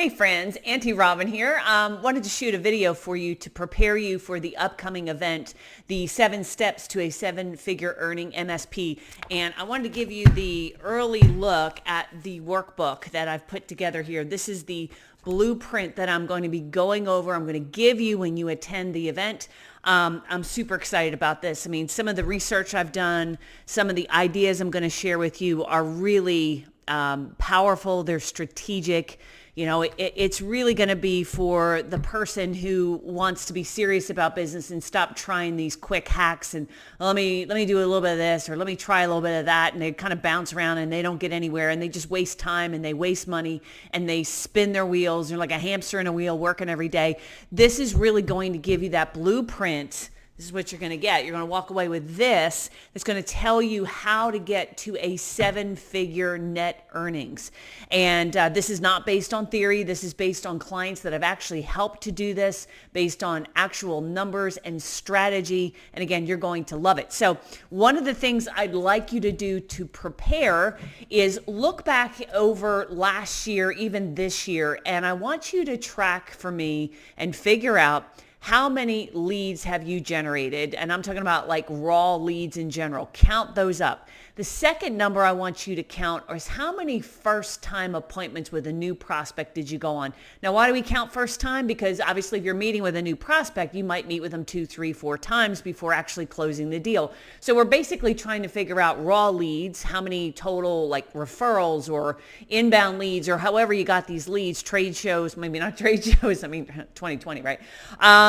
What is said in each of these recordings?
Hey friends, Auntie Robin here. Wanted to shoot a video for you to prepare you for the upcoming event, the 7 Steps to a 7-Figure Earning MSP. And I wanted to give you the early look at the workbook that I've put together here. This is the blueprint that I'm going to be going over. I'm going to give you when you attend the event. I'm super excited about this. I mean, some of the research I've done, some of the ideas I'm going to share with you are really powerful. They're strategic. You know, it's really going to be for the person who wants to be serious about business and stop trying these quick hacks and let me do a little bit of this or let me try a little bit of that, and they kind of bounce around and they don't get anywhere and they just waste time and they waste money and they spin their wheels. They're like a hamster in a wheel working every day. This is really going to give you that blueprint. This is what you're going to get. You're going to walk away with this. It's going to tell you how to get to a 7-figure net earnings. And this is not based on theory. This is based on clients that have actually helped to do this, based on actual numbers and strategy. And again, you're going to love it. So one of the things I'd like you to do to prepare is look back over last year, even this year, and I want you to track for me and figure out how many leads have you generated? And I'm talking about like raw leads in general. Count those up. The second number I want you to count is how many first-time appointments with a new prospect did you go on? Now, why do we count first time? Because obviously if you're meeting with a new prospect, you might meet with them 2, 3, 4 times before actually closing the deal. So we're basically trying to figure out raw leads, how many total like referrals or inbound leads or however you got these leads, trade shows, maybe not trade shows, I mean 2020, right?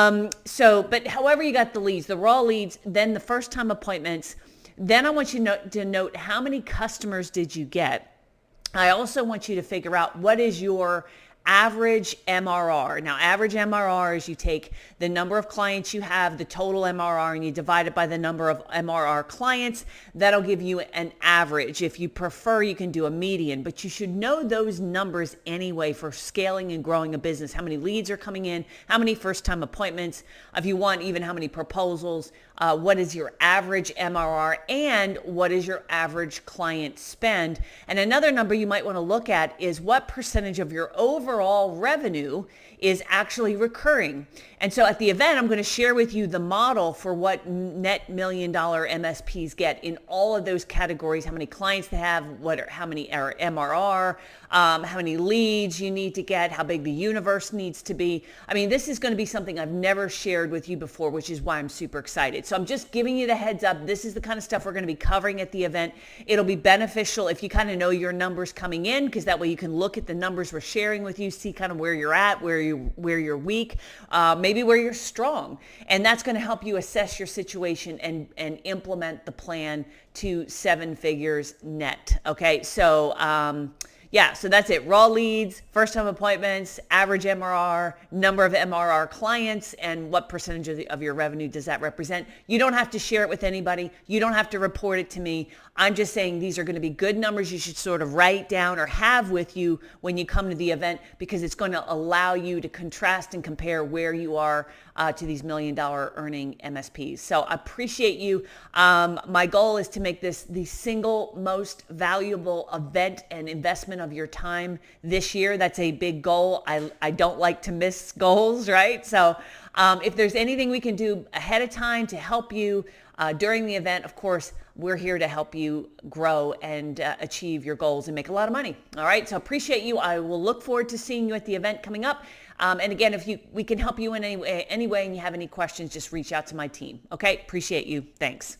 But however you got the leads, the raw leads, then the first-time appointments. Then I want you to note how many customers did you get. I also want you to figure out what is your average MRR. Now, average MRR is you take the number of clients you have, the total MRR, and you divide it by the number of MRR clients. That'll give you an average. If you prefer, you can do a median, but you should know those numbers anyway for scaling and growing a business. How many leads are coming in, how many first-time appointments, if you want even how many proposals, what is your average MRR, and what is your average client spend. And another number you might want to look at is what percentage of your overall revenue is actually recurring. And so at the event, I'm going to share with you the model for what net $1 million MSPs get in all of those categories, how many clients they have, how many are MRR, how many leads you need to get, how big the universe needs to be. I mean, this is going to be something I've never shared with you before, which is why I'm super excited. So I'm just giving you the heads up. This is the kind of stuff we're going to be covering at the event. It'll be beneficial if you kind of know your numbers coming in, because that way you can look at the numbers we're sharing with you, see kind of where you're at, where you're weak, maybe where you're strong. And that's going to help you assess your situation and implement the plan to 7 figures net. Okay, so so that's it. Raw leads, first-time appointments, average MRR, number of MRR clients, and what percentage of your revenue does that represent. You don't have to share it with anybody. You don't have to report it to me. I'm just saying these are going to be good numbers you should sort of write down or have with you when you come to the event, because it's going to allow you to contrast and compare where you are to these $1 million earning MSPs. So I appreciate you. My goal is to make this the single most valuable event and investment of your time this year. That's a big goal. I don't like to miss goals, right? So if there's anything we can do ahead of time to help you during the event, of course, we're here to help you grow and achieve your goals and make a lot of money. All right. So appreciate you. I will look forward to seeing you at the event coming up. And again, if we can help you in any way and you have any questions, just reach out to my team. Okay. Appreciate you. Thanks.